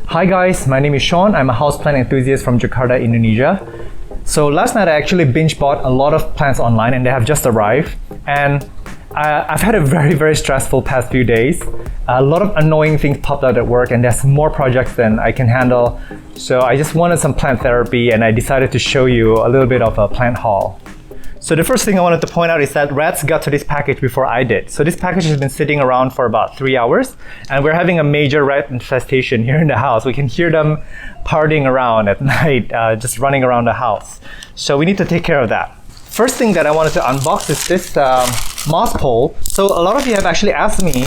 Hi guys, my name is Sean. I'm a houseplant enthusiast from Jakarta, Indonesia. So last night I actually binge bought a lot of plants online and they have just arrived. And I've had a very stressful past few days. A lot of annoying things popped out at work and there's more projects than I can handle. So I just wanted some plant therapy and I decided to show you a little bit of a plant haul. So the first thing I wanted to point out is that rats got to this package before I did. So this package has been sitting around for about 3 hours and we're having a major rat infestation here in the house. We can hear them partying around at night, just running around the house. So we need to take care of that. First thing that I wanted to unbox is this moss pole. So a lot of you have actually asked me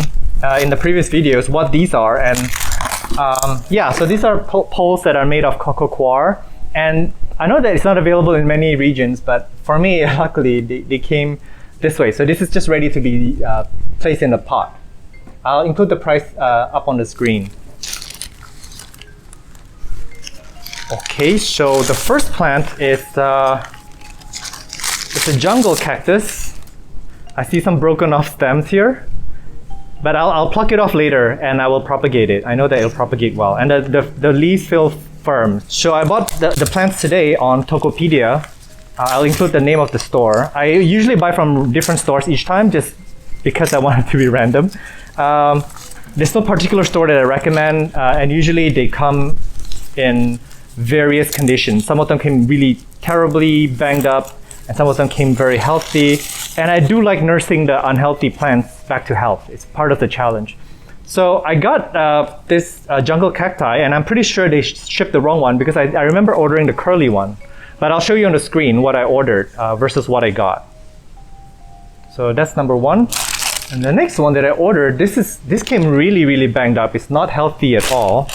in the previous videos what these are, and yeah, so these are poles that are made of coco coir, and I know that it's not available in many regions, but for me, luckily, they came this way. So this is just ready to be placed in the pot. I'll include the price up on the screen. Okay, so the first plant is it's a jungle cactus. I see some broken off stems here, but I'll pluck it off later and I will propagate it. I know that it'll propagate well, and the leaves feel firm. So I bought the plants today on Tokopedia. I'll include the name of the store. I usually buy from different stores each time just because I want it to be random. There's no particular store that I recommend, and usually they come in various conditions. Some of them came really terribly banged up, and some of them came very healthy. And I do like nursing the unhealthy plants back to health. It's part of the challenge. So I got this jungle cacti, and I'm pretty sure they shipped the wrong one because I remember ordering the curly one. But I'll show you on the screen what I ordered versus what I got. So that's number one. And the next one that I ordered, this came really banged up. It's not healthy at all.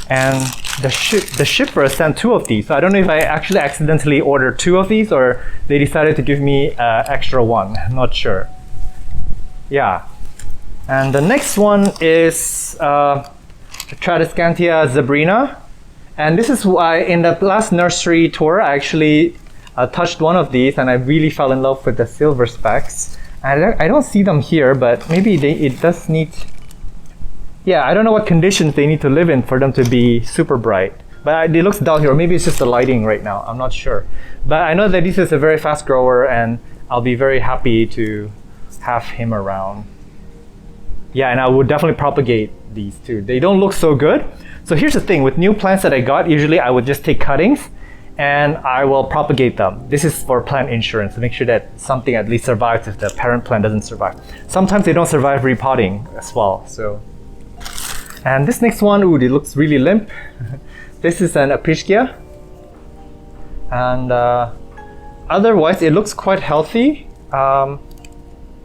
And the shipper sent 2 of these. So I don't know if I actually accidentally ordered 2 of these or they decided to give me extra one. I'm not sure. Yeah. And the next one is Tradescantia zebrina. And this is why in the last nursery tour, I actually touched one of these and I really fell in love with the silver specks. I don't see them here, but maybe it does need... Yeah, I don't know what conditions they need to live in for them to be super bright. But it looks dull here, or maybe it's just the lighting right now, I'm not sure. But I know that this is a very fast grower and I'll be very happy to have him around. Yeah, and I would definitely propagate these too. They don't look so good. So here's the thing, with new plants that I got, usually I would just take cuttings and I will propagate them. This is for plant insurance to make sure that something at least survives if the parent plant doesn't survive. Sometimes they don't survive repotting as well. So, and this next one, ooh, it looks really limp. This is an Aprischia. And otherwise, it looks quite healthy.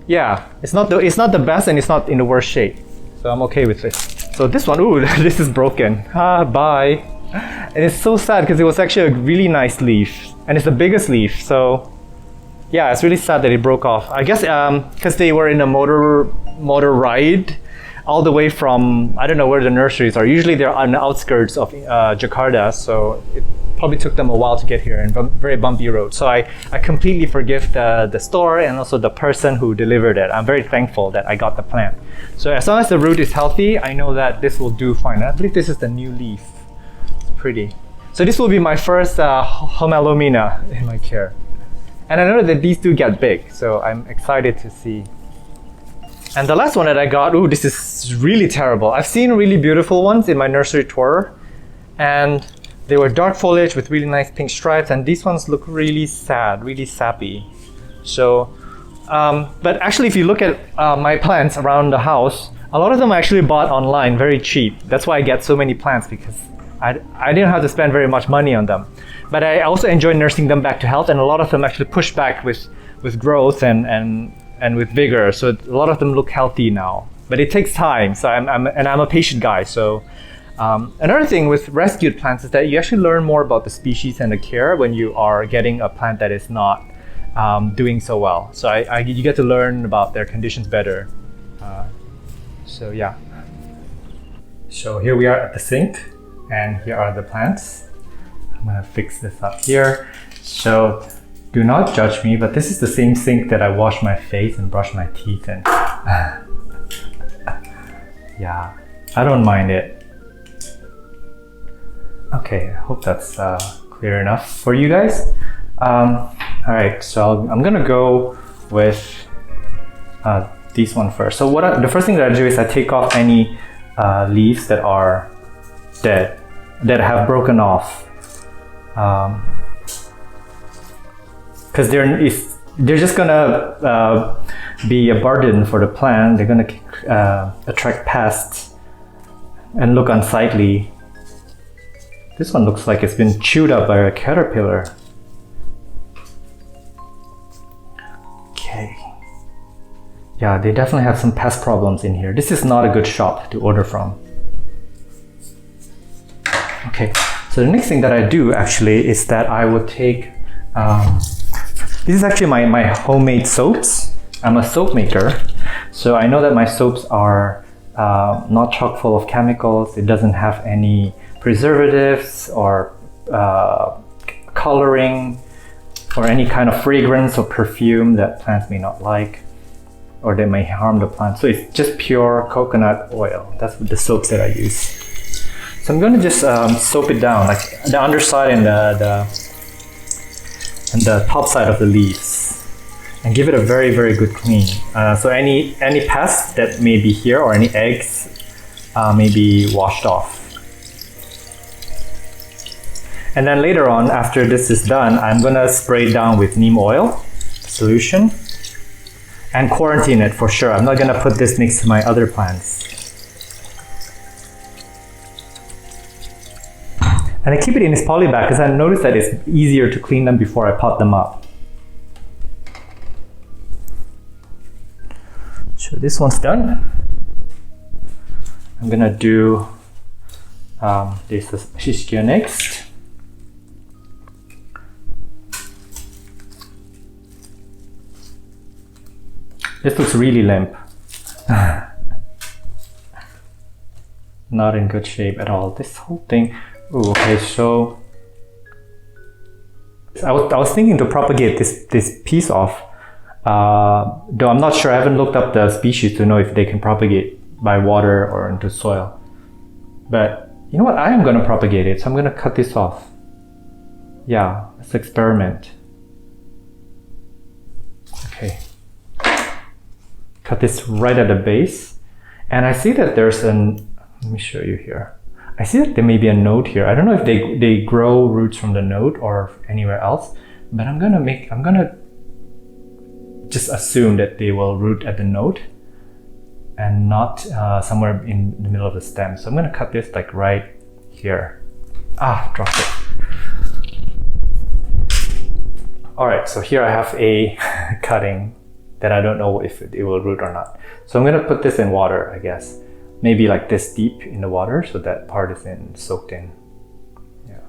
Yeah, it's not the best and it's not in the worst shape. So I'm okay with this. So this one, ooh, this is broken. Bye. And it's so sad because it was actually a really nice leaf. And it's the biggest leaf. So yeah, it's really sad that it broke off. I guess because they were in a motor ride all the way from, I don't know where the nurseries are. Usually they're on the outskirts of Jakarta. So it probably took them a while to get here and very bumpy road. So I completely forgive the store and also the person who delivered it. I'm very thankful that I got the plant. So as long as the root is healthy, I know that this will do fine. I believe this is the new leaf. It's pretty. So this will be my first Homalomina in my care. And I know that these do get big, so I'm excited to see. And the last one that I got, ooh, this is really terrible. I've seen really beautiful ones in my nursery tour, and they were dark foliage with really nice pink stripes, and these ones look really sad, really sappy. So, but actually if you look at my plants around the house, a lot of them I actually bought online very cheap. That's why I get so many plants, because I didn't have to spend very much money on them. But I also enjoy nursing them back to health, and a lot of them actually push back with growth and with vigor. So a lot of them look healthy now. But it takes time, so I'm a patient guy. So another thing with rescued plants is that you actually learn more about the species and the care when you are getting a plant that is not doing so well. So you get to learn about their conditions better. So yeah. So here we are at the sink, and here are the plants. I'm gonna fix this up here. So do not judge me, but this is the same sink that I wash my face and brush my teeth in. Yeah, I don't mind it. Okay, I hope that's clear enough for you guys. All right, so I'm gonna go with these one first. So the first thing that I do is I take off any leaves that are dead, that have broken off, because they're just gonna be a burden for the plant. They're gonna attract pests and look unsightly. This one looks like it's been chewed up by a caterpillar. Okay. Yeah, they definitely have some pest problems in here. This is not a good shop to order from. Okay, so the next thing that I do actually is that I would take, this is actually my homemade soaps. I'm a soap maker, so I know that my soaps are not chock full of chemicals. It doesn't have any preservatives or coloring or any kind of fragrance or perfume that plants may not like or that may harm the plant. So it's just pure coconut oil. That's the soaps that I use. So I'm going to just soap it down, like the underside and the top side of the leaves, and give it a very, very good clean. So any pests that may be here or any eggs may be washed off. And then later on, after this is done, I'm gonna spray it down with neem oil solution and quarantine it for sure. I'm not gonna put this next to my other plants. And I keep it in this poly bag because I noticed that it's easier to clean them before I pot them up. So this one's done. I'm gonna do this shishkio next. This looks really limp. Not in good shape at all. This whole thing. Ooh, okay, so I was thinking to propagate this piece off. Though I'm not sure. I haven't looked up the species to know if they can propagate by water or into soil. But you know what? I am going to propagate it, so I'm going to cut this off. Yeah, let's experiment. Okay. Cut this right at the base, and I see that there's let me show you here. I see that there may be a node here. I don't know if they grow roots from the node or anywhere else, but I'm gonna just assume that they will root at the node and not somewhere in the middle of the stem. So I'm gonna cut this like right here. Dropped it. All right, so here I have a cutting that I don't know if it will root or not. So I'm gonna put this in water, I guess. Maybe like this deep in the water so that part is soaked in. Yeah.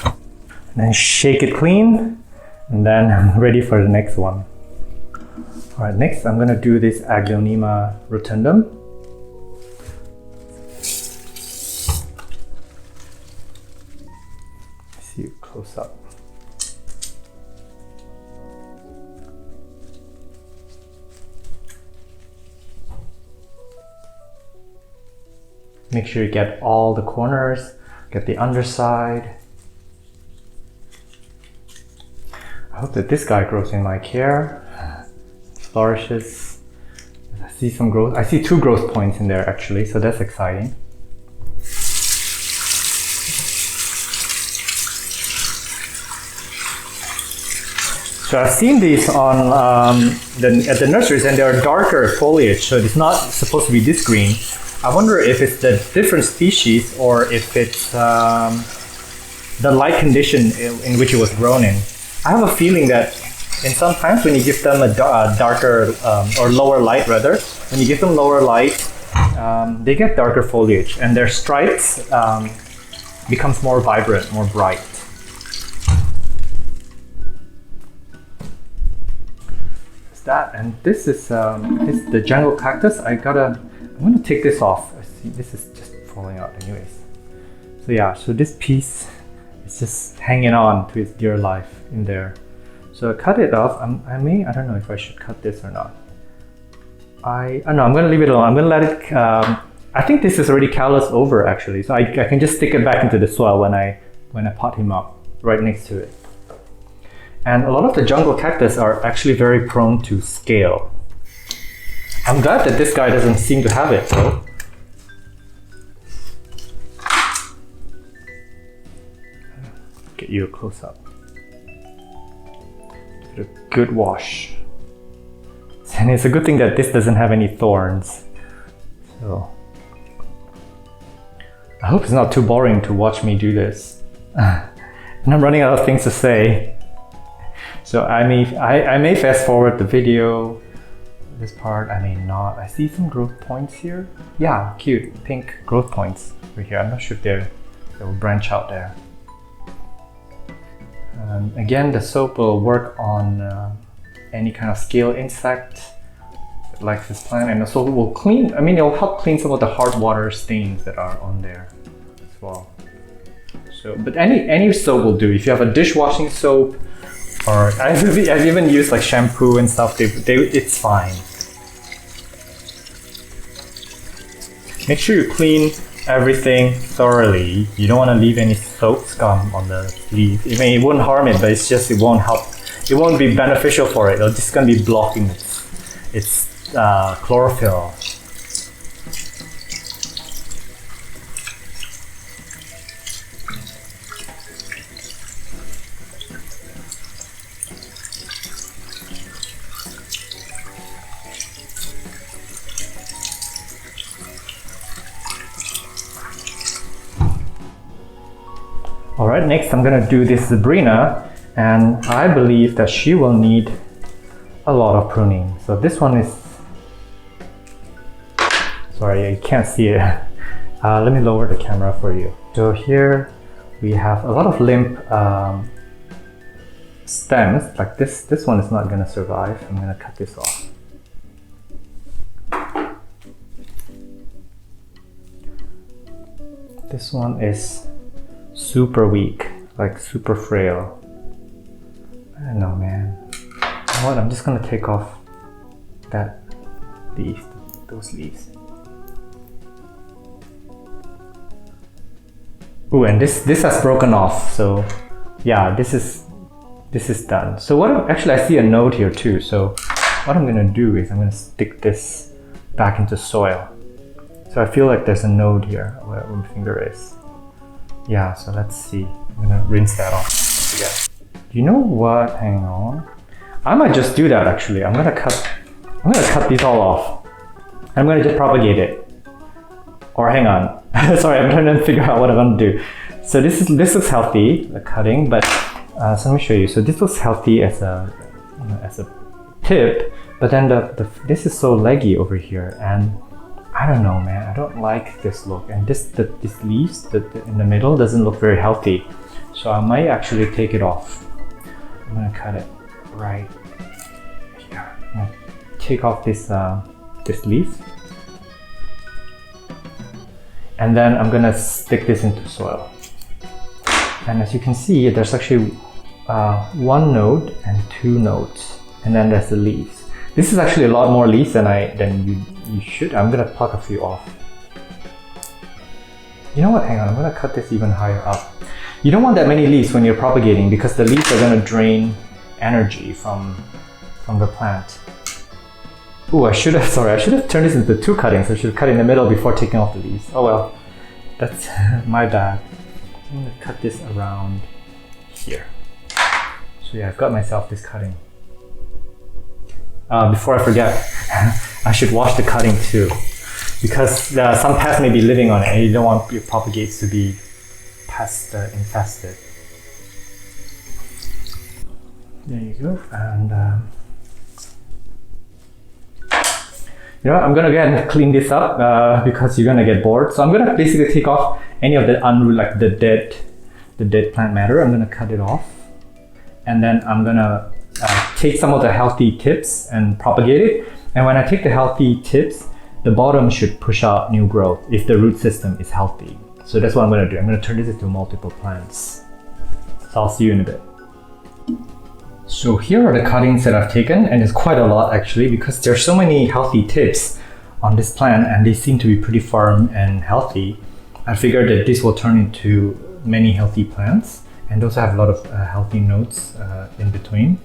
And then shake it clean, and then I'm ready for the next one. All right, next I'm gonna do this Aglaonema rotundum. See you close up. Make sure you get all the corners, get the underside. I hope that this guy grows in my care, flourishes. I see some growth. I see 2 growth points in there actually, so that's exciting. So I've seen these on at the nurseries, and they are darker foliage, so it's not supposed to be this green. I wonder if it's the different species or if it's the light condition in which it was grown in. I have a feeling that in some plants, when you give them a darker or lower light rather, when you give them lower light, they get darker foliage and their stripes becomes more vibrant, more bright. That, and this is the jungle cactus. I'm gonna take this off. I see this is just falling out anyways. So yeah, so this piece is just hanging on to its dear life in there. So I cut it off. I don't know if I should cut this or not. no, I'm gonna leave it alone. I'm gonna let it. I think this is already calloused over actually, so I can just stick it back into the soil when I pot him up right next to it. And a lot of the jungle cactus are actually very prone to scale. I'm glad that this guy doesn't seem to have it though. Get you a close up. Give it a good wash. And it's a good thing that this doesn't have any thorns. So I hope it's not too boring to watch me do this. And I'm running out of things to say. So I may fast forward the video. This part I may not. I see some growth points here. Yeah, cute pink growth points right here. I'm not sure if they will branch out there. Again, the soap will work on any kind of scale insect like this plant, and also it will clean. I mean, it will help clean some of the hard water stains that are on there as well. So, but any soap will do. If you have a dishwashing soap, or I've even used like shampoo and stuff. It's fine. Make sure you clean everything thoroughly. You don't want to leave any soap scum on the leaf. I mean, it wouldn't harm it, but it's just it won't help. It won't be beneficial for it. It's just gonna be blocking its chlorophyll. Alright, next I'm gonna do this Sabrina, and I believe that she will need a lot of pruning. So this one is, sorry, you can't see it. Let me lower the camera for you. So here we have a lot of limp stems, like this. This one is not gonna survive. I'm gonna cut this off. This one is super weak, like super frail. I don't know, man. You know what? I'm just gonna take off those leaves. Ooh, and this has broken off. So yeah, this is done. So actually I see a node here too. So what I'm gonna do is I'm gonna stick this back into soil. So I feel like there's a node here where my finger is. Yeah, so let's see. I'm gonna rinse that off again. You know what? Hang on. I might just do that actually. I'm gonna cut these all off. I'm gonna just propagate it. Or hang on. Sorry, I'm trying to figure out what I'm gonna do. So this looks healthy, the cutting, but so let me show you. So this looks healthy as a tip, but then this is so leggy over here, and I don't know, man. I don't like this look, and this leaves in the middle doesn't look very healthy. So I might actually take it off. I'm gonna cut it right here. I'm gonna take off this leaf, and then I'm gonna stick this into soil. And as you can see, there's actually one node and two nodes, and then there's the leaves. This is actually a lot more leaves than you should. I'm gonna pluck a few off. You know what? Hang on. I'm gonna cut this even higher up. You don't want that many leaves when you're propagating because the leaves are gonna drain energy from the plant. Ooh, I should have turned this into two cuttings. I should have cut in the middle before taking off the leaves. Oh well, that's my bad. I'm gonna cut this around here. So yeah, I've got myself this cutting. Before I forget, I should wash the cutting too, because some pests may be living on it, and you don't want your propagates to be pest infested. There you go, and you know what? I'm gonna go ahead and clean this up because you're gonna get bored. So I'm gonna basically take off any of the like the dead plant matter. I'm gonna cut it off, and then I'm gonna take some of the healthy tips and propagate it. And when I take the healthy tips, the bottom should push out new growth if the root system is healthy. So that's what I'm gonna do. I'm gonna turn this into multiple plants. So I'll see you in a bit. So here are the cuttings that I've taken, and it's quite a lot actually because there's so many healthy tips on this plant and they seem to be pretty firm and healthy. I figured that this will turn into many healthy plants and also have a lot of healthy notes in between.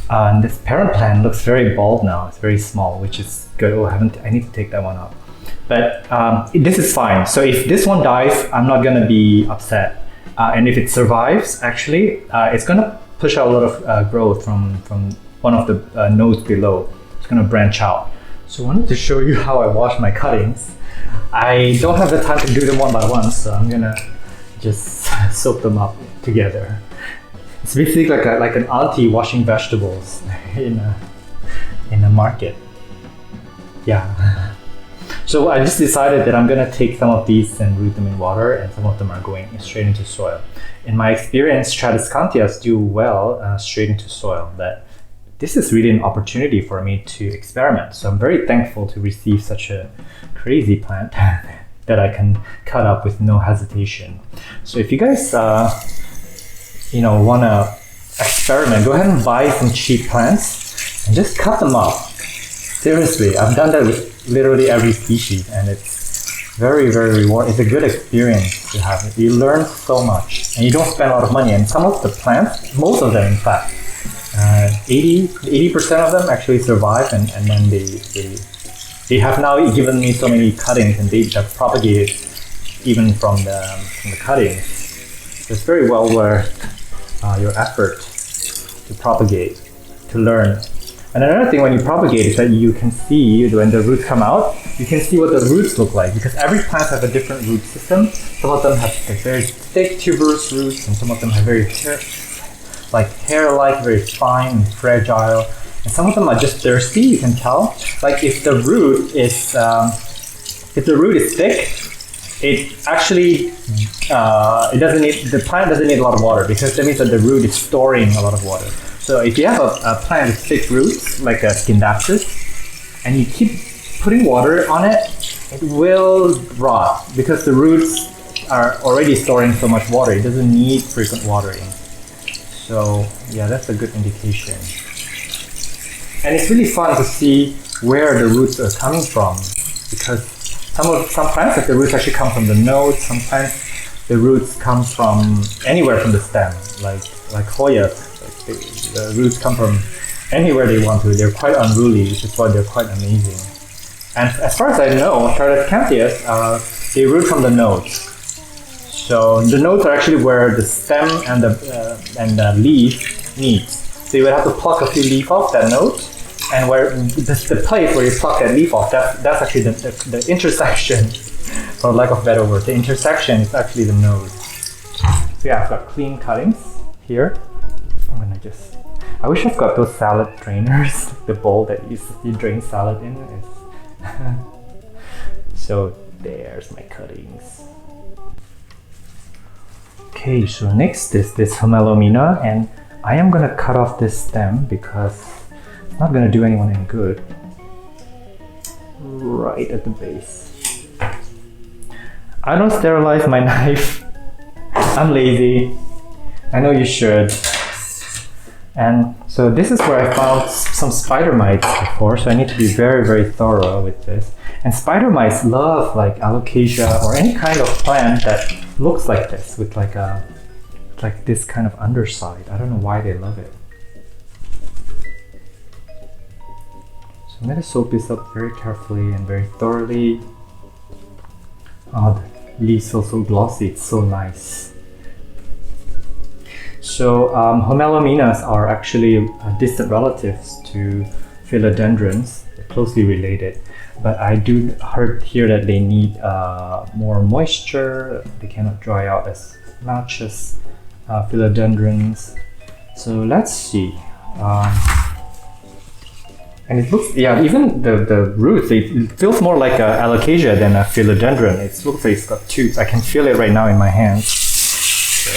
And this parent plant looks very bald now. It's very small, which is good. Oh, I need to take that one out. But this is fine. So if this one dies, I'm not gonna be upset. And if it survives, actually, it's gonna push out a lot of growth from one of the nodes below. It's gonna branch out. So I wanted to show you how I wash my cuttings. I don't have the time to do them one by one, so I'm gonna just soak them up together. It's basically like an auntie washing vegetables in a market. Yeah. So I just decided that I'm gonna take some of these and root them in water, and some of them are going straight into soil. In my experience, Tradescantias do well straight into soil, but this is really an opportunity for me to experiment. So I'm very thankful to receive such a crazy plant that I can cut up with no hesitation. So if you guys wanna experiment, go ahead and buy some cheap plants and just cut them up. Seriously, I've done that with literally every species, and it's very, very rewarding. It's a good experience to have. You learn so much, and you don't spend a lot of money. And some of the plants, most of them in fact, 80% of them actually survive, and then they have now given me so many cuttings, and they have propagated even from the cuttings. So it's very well worth your effort to propagate, to learn. And another thing when you propagate is that you can see when the roots come out, you can see what the roots look like, because every plant has a different root system. Some of them have very thick tuberous roots, and some of them have very hair-like, very fine and fragile. And some of them are just thirsty, you can tell. Like if the root is thick, it actually the plant doesn't need a lot of water, because that means that the root is storing a lot of water. So if you have a plant with thick roots, like a Scindapsus, and you keep putting water on it, it will rot, because the roots are already storing so much water. It doesn't need frequent watering. So yeah, that's a good indication. And it's really fun to see where the roots are coming from, because some plants, like the roots actually come from the nodes. Some plants, the roots come from anywhere from the stem, like Hoyas. The roots come from anywhere they want to. They're quite unruly, which is why they're quite amazing. And as far as I know, Tradescantias, they root from the nodes. So the nodes are actually where the stem and the leaf meet. So you would have to pluck a few leaves off that node, and where the place where you pluck that leaf off, that's actually the intersection. For lack of a better word, the intersection is actually the node. So yeah, I've got clean cuttings here. I wish I've got those salad drainers, the bowl that you drain salad in. So there's my cuttings. Okay, so next is this Homelomina, and I am gonna cut off this stem because it's not gonna do anyone any good. Right at the base. I don't sterilize my knife. I'm lazy. I know you should. And so this is where I found some spider mites before, so I need to be very, very thorough with this. And spider mites love like alocasia or any kind of plant that looks like this, with like this kind of underside. I don't know why they love it. So I'm gonna soak this up very carefully and very thoroughly. Oh, the leaves feel so glossy, it's so nice. So Homelominas are actually distant relatives to philodendrons. They're closely related, but I do hear that they need more moisture. They cannot dry out as much as philodendrons. So let's see. And it looks, yeah, even the roots, it feels more like a alocasia than a philodendron. It looks like it's got tubes. I can feel it right now in my hands. So.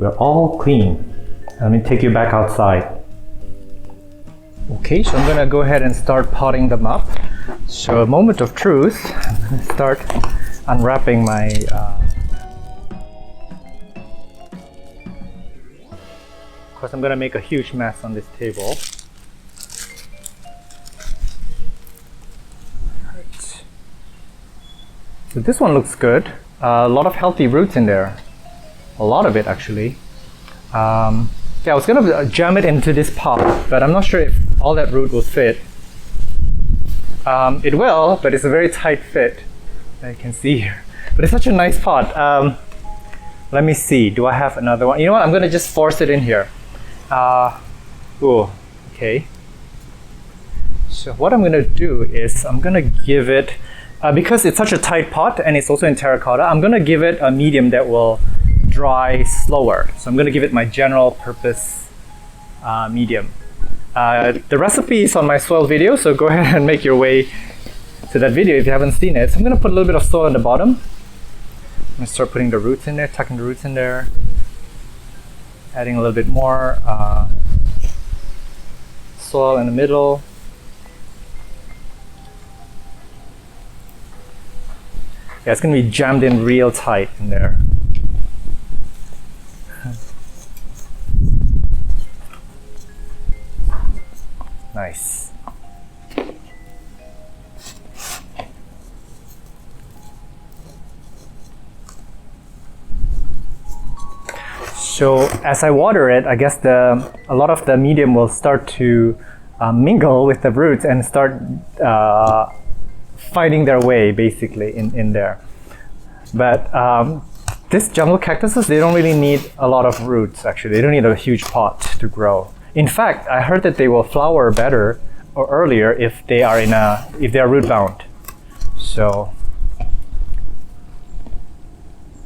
we're all clean. Let me take you back outside. Okay, so I'm gonna go ahead and start potting them up. So a moment of truth, I'm gonna start unwrapping my of course I'm gonna make a huge mess on this table. Right. So this one looks good. A lot of healthy roots in there. A lot of it actually. Yeah, I was gonna jam it into this pot, but I'm not sure if all that root will fit. It will, but it's a very tight fit, as you can see here. But it's such a nice pot. Let me see, do I have another one? You know what, I'm gonna just force it in here. Okay. So what I'm gonna do is, I'm gonna give it, because it's such a tight pot and it's also in terracotta, I'm gonna give it a medium that will dry slower. So I'm going to give it my general purpose medium. The recipe is on my soil video, so go ahead and make your way to that video if you haven't seen it. So I'm going to put a little bit of soil on the bottom. I'm going to start putting the roots in there, tucking the roots in there, adding a little bit more soil in the middle. Yeah, it's going to be jammed in real tight in there. Nice. So as I water it, I guess a lot of the medium will start to mingle with the roots and start finding their way basically in there. But this jungle cactuses, they don't really need a lot of roots actually. They don't need a huge pot to grow. In fact, I heard that they will flower better or earlier if they are root bound. So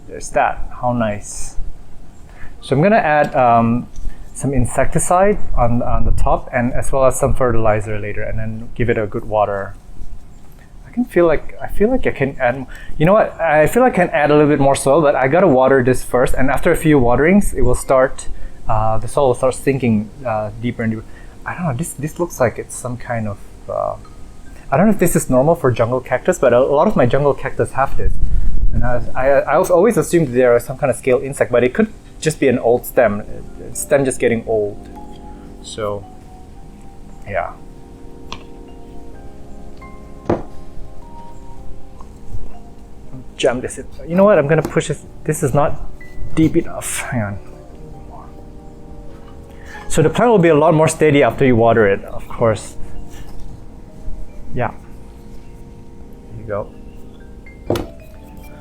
there's that. How nice. So I'm gonna add some insecticide on the top, and as well as some fertilizer later, and then give it a good water. I feel like I can add. You know what? I feel like I can add a little bit more soil, but I gotta water this first, and after a few waterings, it will start. The soil will start sinking deeper and deeper. I don't know, this looks like it's some kind of, I don't know if this is normal for jungle cactus, but a lot of my jungle cactus have this. And I always assumed they are some kind of scale insect, but it could just be an old stem just getting old. So, yeah. Jam this in. You know what, I'm gonna push this. This is not deep enough. Hang on. So the plant will be a lot more steady after you water it, of course. Yeah. There you go.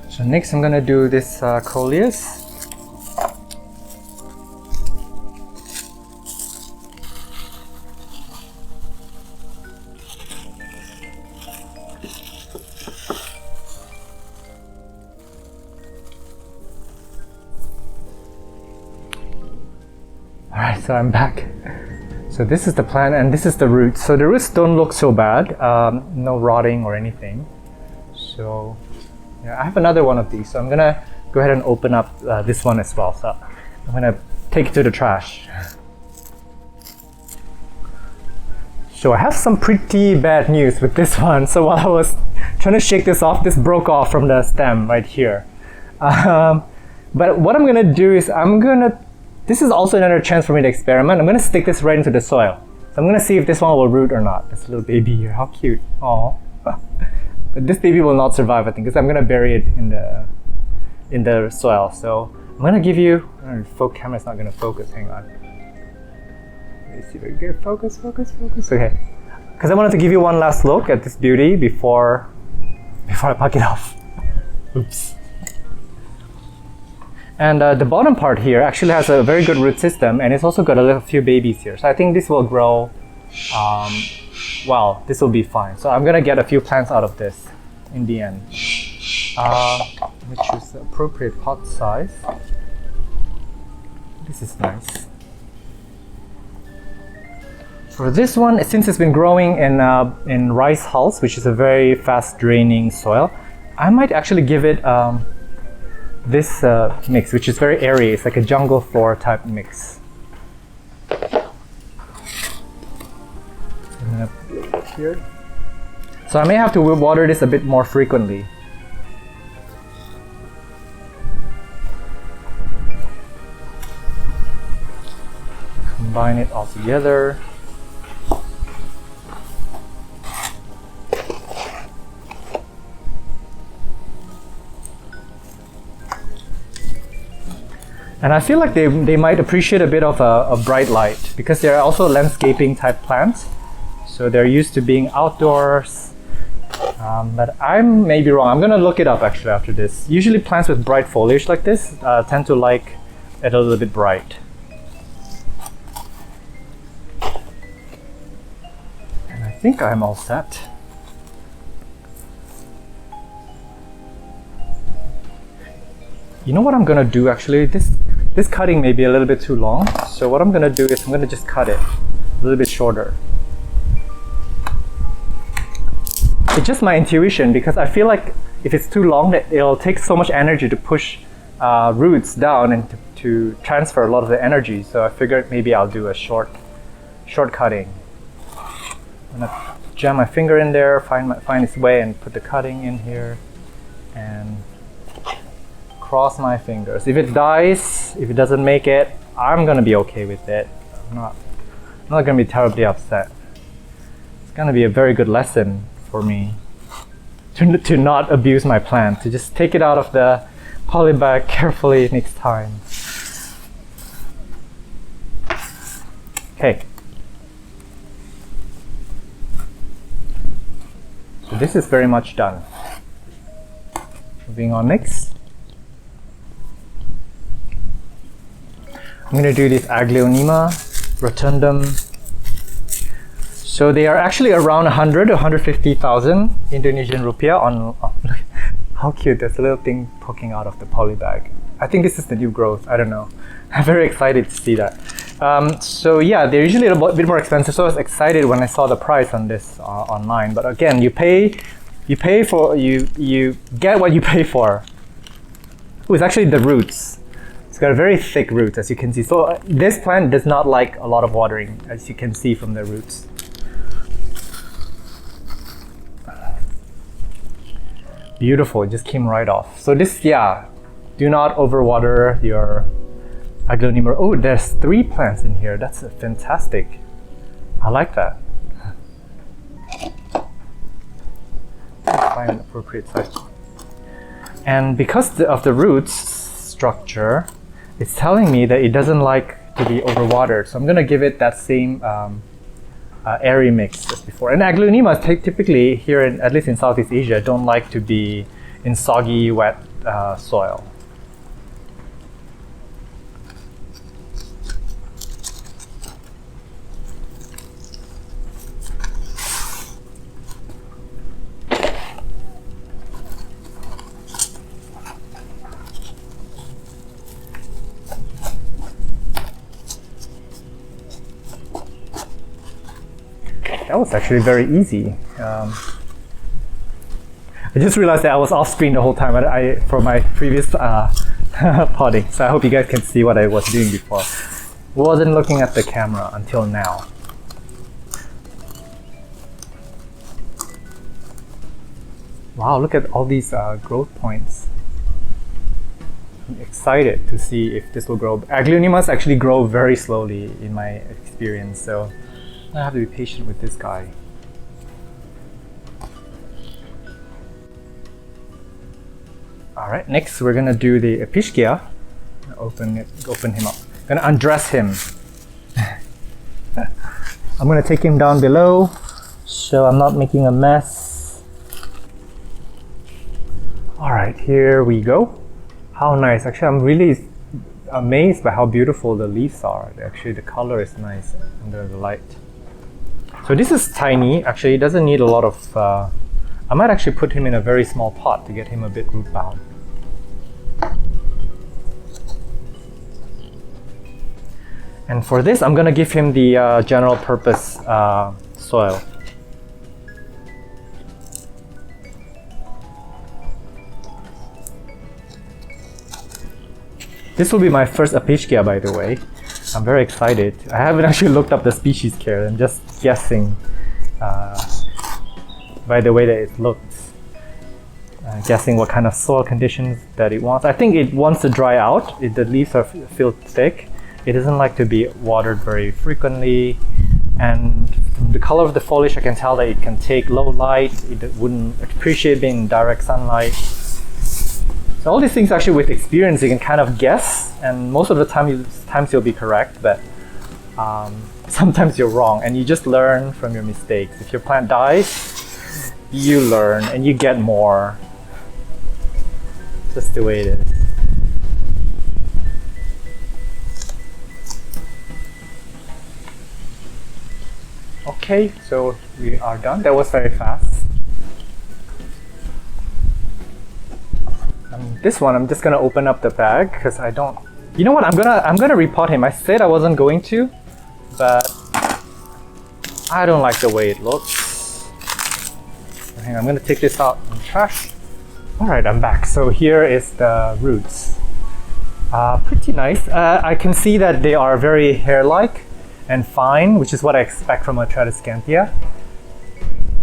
So next I'm gonna do this coleus. Alright, so I'm back. So this is the plant and this is the roots. So the roots don't look so bad, no rotting or anything. So yeah, I have another one of these. So I'm gonna go ahead and open up this one as well. So I'm gonna take it to the trash. So I have some pretty bad news with this one. So while I was trying to shake this off, this broke off from the stem right here. But what I'm gonna do is this is also another chance for me to experiment. I'm gonna stick this right into the soil. So I'm gonna see if this one will root or not. This little baby here, how cute. Aww. But this baby will not survive, I think, because I'm gonna bury it in the soil. So I'm gonna give you, camera's not gonna focus, hang on. Let me see if I can get focus. Okay. Because I wanted to give you one last look at this beauty before I pack it off. Oops. And the bottom part here actually has a very good root system, and it's also got a few babies here. So I think this will grow, well, this will be fine. So I'm gonna get a few plants out of this in the end. Let me choose the appropriate pot size. This is nice. For this one, since it's been growing in rice hulls, which is a very fast draining soil, I might actually give it this mix, which is very airy. It's like a jungle floor type mix. Here. So I may have to water this a bit more frequently. Combine it all together. And I feel like they might appreciate a bit of a bright light because they're also landscaping type plants. So they're used to being outdoors. But I may be wrong. I'm going to look it up actually after this. Usually plants with bright foliage like this tend to like it a little bit bright. And I think I'm all set. You know what I'm going to do actually? This cutting may be a little bit too long. So what I'm going to do is I'm going to just cut it a little bit shorter. It's just my intuition because I feel like if it's too long, it'll take so much energy to push roots down and to transfer a lot of the energy. So I figured maybe I'll do a short cutting. I'm gonna jam my finger in there, find its way, and put the cutting in here, and cross my fingers. If it dies, if it doesn't make it, I'm gonna be okay with it. I'm not gonna be terribly upset. It's gonna be a very good lesson for me to not abuse my plant, to just take it out of the poly bag carefully next time. Okay. So this is very much done. Moving on next. I'm going to do this Aglaonema rotundum. So they are actually around 100 to 150,000 Indonesian rupiah on how cute, there's a little thing poking out of the poly bag. I think this is the new growth, I don't know. I'm very excited to see that. So yeah, they're usually a bit more expensive, so I was excited when I saw the price on this online. But again, you get what you pay for. Oh, it's actually the roots. It's got a very thick roots, as you can see. So this plant does not like a lot of watering, as you can see from the roots. Beautiful, it just came right off. So this, yeah, do not overwater your Aglaonema. Oh, there's 3 plants in here. That's fantastic. I like that. Find an appropriate size. And because of the roots structure, it's telling me that it doesn't like to be overwatered. So I'm gonna give it that same airy mix as before. And Aglaonemas typically here, at least in Southeast Asia, don't like to be in soggy, wet soil. That was actually very easy. I just realized that I was off screen the whole time for my previous potting. So I hope you guys can see what I was doing before. Wasn't looking at the camera until now. Wow, look at all these growth points. I'm excited to see if this will grow. Aglaonemas actually grow very slowly in my experience, so I have to be patient with this guy. Alright, next we're gonna do the Epischkia. Open him up. Gonna undress him. I'm gonna take him down below so I'm not making a mess. Alright, here we go. How nice. Actually, I'm really amazed by how beautiful the leaves are. Actually, the color is nice under the light. So this is tiny. Actually, it doesn't need a lot of... I might actually put him in a very small pot to get him a bit root bound. And for this, I'm gonna give him the general purpose soil. This will be my first Apicikia, by the way. I'm very excited. I haven't actually looked up the species care. I'm just guessing by the way that it looks. Guessing what kind of soil conditions that it wants. I think it wants to dry out. The leaves are feel thick. It doesn't like to be watered very frequently. And from the color of the foliage, I can tell that it can take low light. It wouldn't appreciate being in direct sunlight. So all these things actually with experience, you can kind of guess. And most of the times you'll be correct, but sometimes you're wrong. And you just learn from your mistakes. If your plant dies, you learn and you get more. Just the way it is. Okay, so we are done. That was very fast. This one, I'm just gonna open up the bag because I don't. You know what? I'm gonna repot him. I said I wasn't going to, but I don't like the way it looks. Hang on, I'm gonna take this out in the trash. All right, I'm back. So here is the roots. Pretty nice. I can see that they are very hair-like and fine, which is what I expect from a Tradescantia.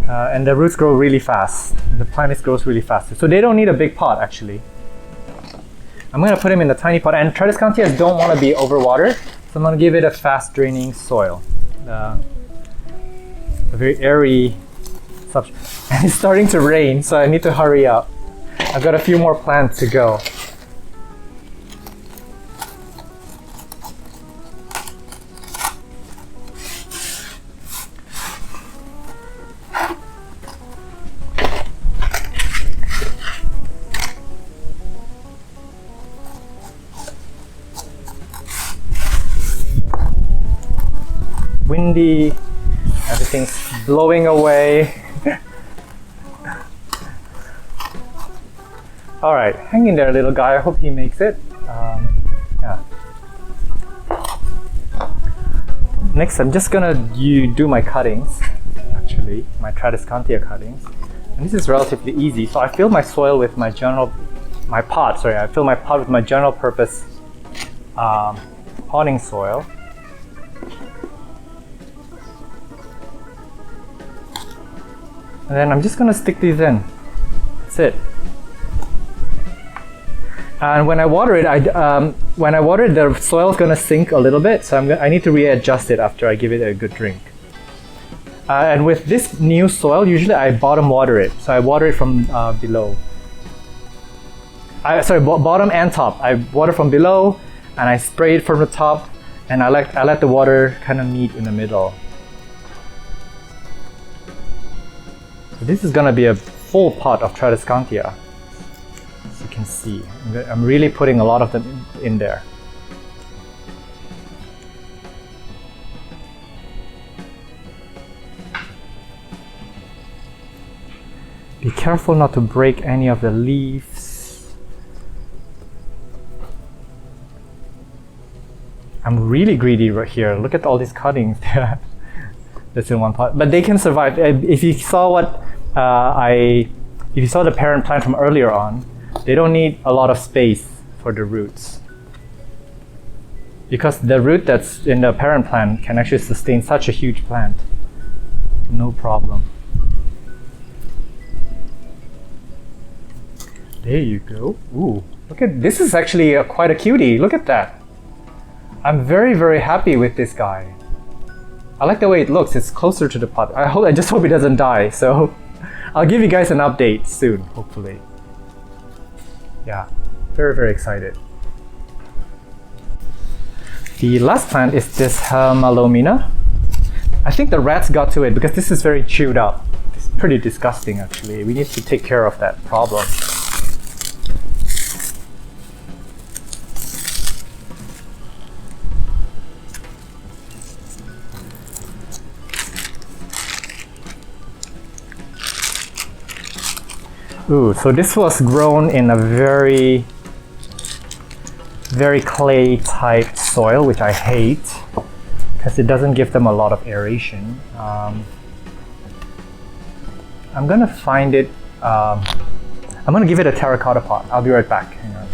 And the roots grow really fast. The plant grows really fast. So they don't need a big pot, actually. I'm gonna put them in the tiny pot, and Tradescantias don't want to be overwatered, so I'm gonna give it a fast draining soil. A very airy substrate. And it's starting to rain, so I need to hurry up. I've got a few more plants to go. Windy, everything's blowing away. All right, hang in there, little guy. I hope he makes it. Yeah. Next, I'm just gonna do my cuttings. Actually, my Tradescantia cuttings, and this is relatively easy. So I fill my soil with I fill my pot with my general purpose potting soil. And then I'm just gonna stick these in. That's it. And when I water it, the soil is gonna sink a little bit, so I need to readjust it after I give it a good drink. And with this new soil, usually I bottom water it, so I water it from below. Bottom and top. I water from below, and I spray it from the top, and I let the water kind of meet in the middle. This is gonna be a full pot of Tradescantia, as you can see. I'm really putting a lot of them in there. Be careful not to break any of the leaves. I'm really greedy right here. Look at all these cuttings there. That's in one pot, but they can survive. If you saw if you saw the parent plant from earlier on, they don't need a lot of space for the roots, because the root that's in the parent plant can actually sustain such a huge plant. No problem. There you go. Ooh, look at this. Is actually quite a cutie. Look at that. I'm very, very happy with this guy. I like the way it looks. It's closer to the pot. I just hope it doesn't die. So I'll give you guys an update soon, hopefully. Yeah, very, very excited. The last plant is this Malomina. I think the rats got to it because this is very chewed up. It's pretty disgusting, actually. We need to take care of that problem. Ooh, so this was grown in a very, very clay type soil, which I hate because it doesn't give them a lot of aeration. I'm gonna find it, I'm gonna give it a terracotta pot. I'll be right back. Hang on.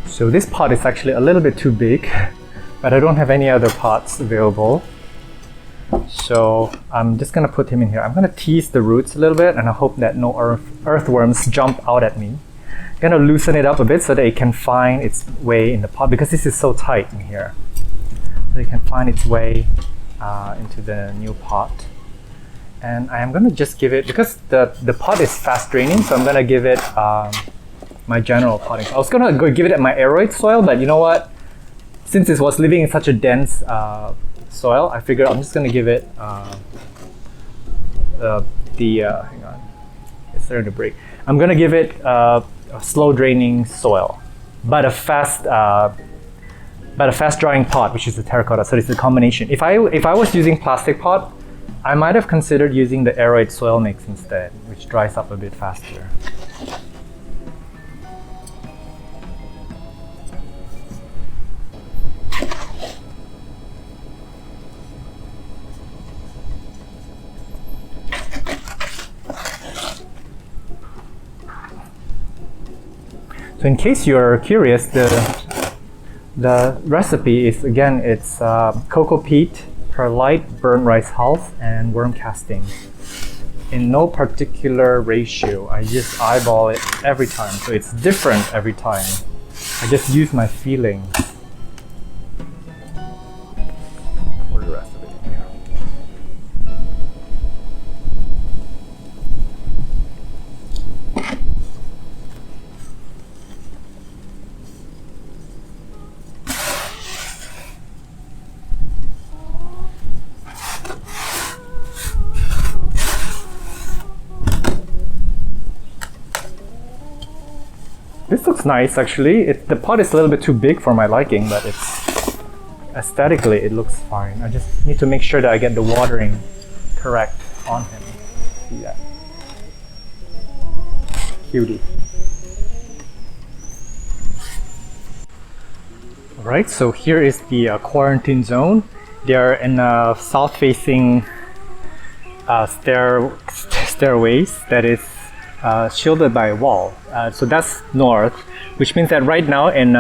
So this pot is actually a little bit too big, but I don't have any other pots available. So I'm just gonna put him in here. I'm gonna tease the roots a little bit, and I hope that no earthworms jump out at me. I'm gonna loosen it up a bit so that it can find its way in the pot, because this is so tight in here. So it can find its way into the new pot. And I am gonna just give it, because the pot is fast draining, so I'm gonna give it my general potting. I was gonna go give it my aeroid soil, but you know what? Since it was living in such a dense soil, I figured I'm just gonna give it hang on, it's starting to break. I'm gonna give it a slow draining soil, but a fast drying pot, which is the terracotta. So it's a combination. If I was using plastic pot, I might have considered using the aeroid soil mix instead, which dries up a bit faster. So in case you're curious, the recipe is, again, it's cocoa peat, perlite, burnt rice hulls, and worm casting. In no particular ratio. I just eyeball it every time, so it's different every time. I just use my feelings for the rest of it. This looks nice, actually. The pot is a little bit too big for my liking, but it's aesthetically it looks fine. I just need to make sure that I get the watering correct on him. See that? Cutie. Alright, so here is the quarantine zone. They're in a south-facing stairways that is shielded by a wall. So that's north, which means that right now in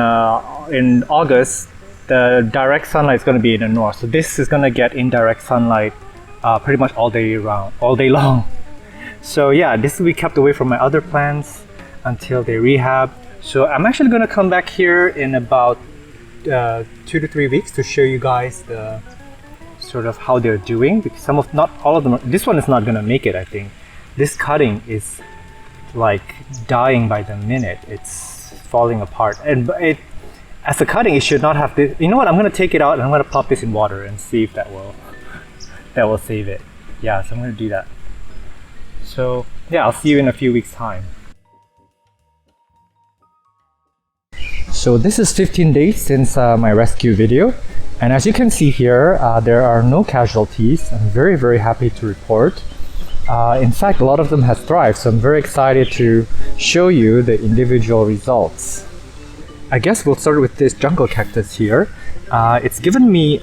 August, the direct sunlight is going to be in the north. So this is going to get indirect sunlight pretty much all day long. So yeah, this will be kept away from my other plants until they rehab. So I'm actually going to come back here in about 2 to 3 weeks to show you guys the sort of how they're doing, because not all of them this one is not going to make it. I think this cutting is like dying by the minute. It's falling apart, and as a cutting it should not have this. You know what, I'm going to take it out and I'm going to pop this in water and see if that will save it. Yeah, so I'm going to do that. So yeah, I'll see you in a few weeks time. So this is 15 days since my rescue video, and as you can see here, there are no casualties. I'm very, very happy to report. In fact, a lot of them have thrived, so I'm very excited to show you the individual results. I guess we'll start with this jungle cactus here. It's given me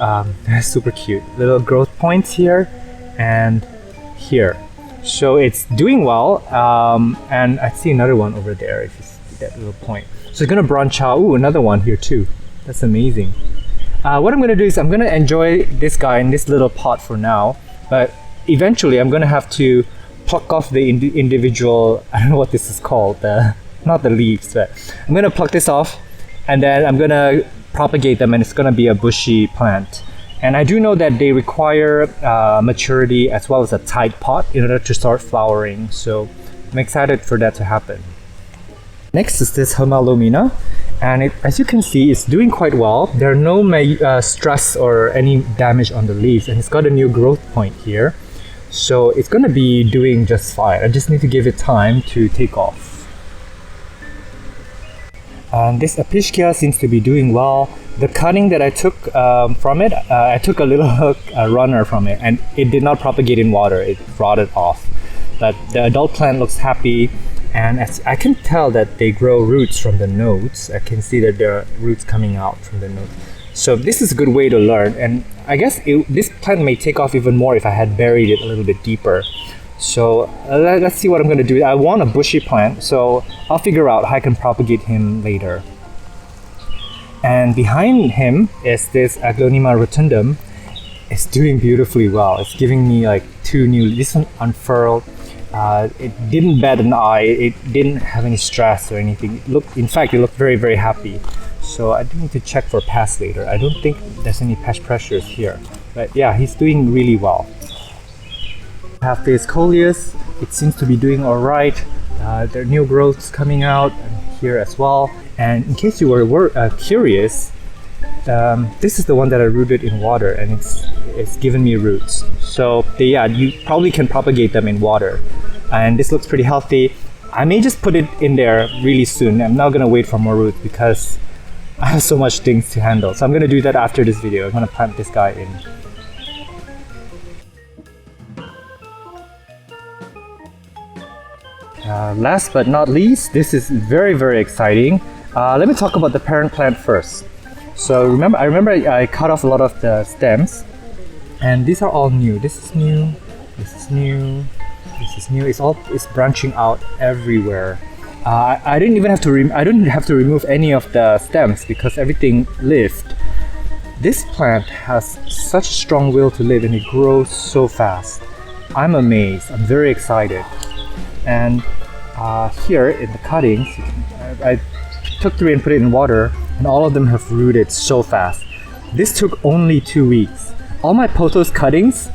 super cute little growth points here and here. So it's doing well, and I see another one over there if you see that little point. So it's gonna branch out. Ooh, another one here too. That's amazing. What I'm gonna do is I'm gonna enjoy this guy in this little pot for now, but eventually I'm gonna have to pluck off the individual, I don't know what this is called, not the leaves, but I'm gonna pluck this off, and then I'm gonna propagate them, and it's gonna be a bushy plant. And I do know that they require maturity as well as a tight pot in order to start flowering, so I'm excited for that to happen. Next is this Humalomina, and as you can see, it's doing quite well. There are no stress or any damage on the leaves, and it's got a new growth point here. So it's going to be doing just fine. I just need to give it time to take off. And this Apishkia seems to be doing well. The cutting that I took from it, I took a little runner from it, and it did not propagate in water. It rotted off. But the adult plant looks happy, and as I can tell that they grow roots from the nodes. I can see that there are roots coming out from the nodes. So this is a good way to learn, and I guess this plant may take off even more if I had buried it a little bit deeper. So let's see what I'm going to do. I want a bushy plant, so I'll figure out how I can propagate him later. And behind him is this Aglonema rotundum. It's doing beautifully well. It's giving me like two new, this one unfurled. It didn't bat an eye. It didn't have any stress or anything. In fact, it looked very, very happy. So I do need to check for pest later. I don't think there's any pest pressures here. But yeah, he's doing really well. Half face coleus, it seems to be doing all right. There are new growths coming out here as well. And in case you were curious, this is the one that I rooted in water, and it's given me roots. So you probably can propagate them in water. And this looks pretty healthy. I may just put it in there really soon. I'm not gonna wait for more roots because I have so much things to handle. So I'm gonna do that after this video. I'm gonna plant this guy in. Last but not least, this is very, very exciting. Let me talk about the parent plant first. So I remember I cut off a lot of the stems, and these are all new. This is new, this is new, this is new. It's branching out everywhere. I didn't even have to I don't have to remove any of the stems because everything lived. This plant has such a strong will to live, and it grows so fast. I'm amazed. I'm very excited. And here in the cuttings, I took 3 and put it in water, and all of them have rooted so fast. This took only 2 weeks. All my pothos cuttings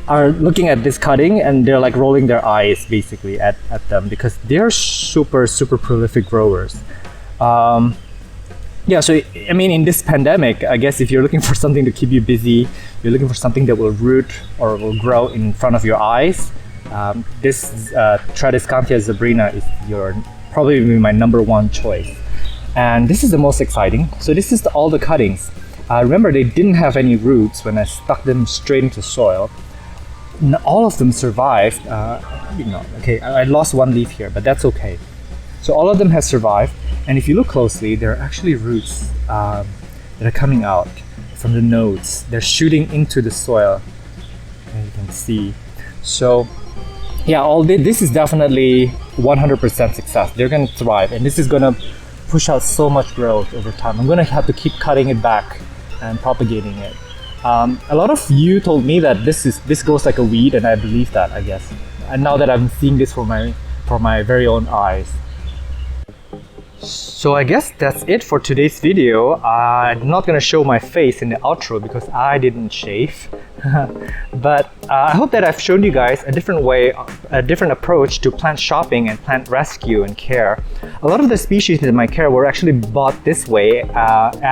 are looking at this cutting and they're like rolling their eyes basically at them because they're super, super prolific growers. Yeah, so I mean, in this pandemic, I guess if you're looking for something to keep you busy, you're looking for something that will root or will grow in front of your eyes, this Tradescantia zebrina is probably my #1 choice. And this is the most exciting. So this is all the cuttings. Remember, they didn't have any roots when I stuck them straight into soil. All of them survived. Okay, I lost 1 leaf here, but that's okay. So all of them have survived. And if you look closely, there are actually roots that are coming out from the nodes. They're shooting into the soil, as you can see. So yeah, this is definitely 100% success. They're going to thrive, and this is going to push out so much growth over time. I'm going to have to keep cutting it back and propagating it. A lot of you told me that this grows like a weed, and I believe that, I guess. And now that I'm seeing this for my very own eyes. So I guess that's it for today's video. I'm not going to show my face in the outro because I didn't shave. But I hope that I've shown you guys a different way, a different approach to plant shopping and plant rescue and care. A lot of the species in my care were actually bought this way,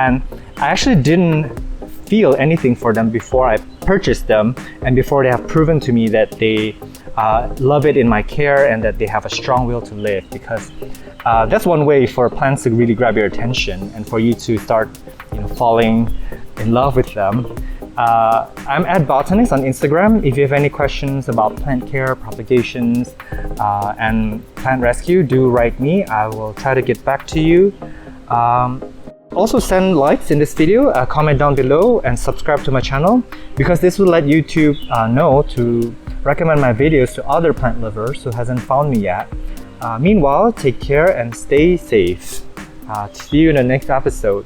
and I actually didn't feel anything for them before I purchased them and before they have proven to me that they love it in my care and that they have a strong will to live, because that's one way for plants to really grab your attention and for you to start falling in love with them. I'm at Botanist on Instagram. If you have any questions about plant care, propagations, and plant rescue, do write me. I will try to get back to you. Also send likes in this video, comment down below, and subscribe to my channel, because this will let YouTube know to recommend my videos to other plant lovers who hasn't found me yet. Meanwhile, take care and stay safe. See you in the next episode.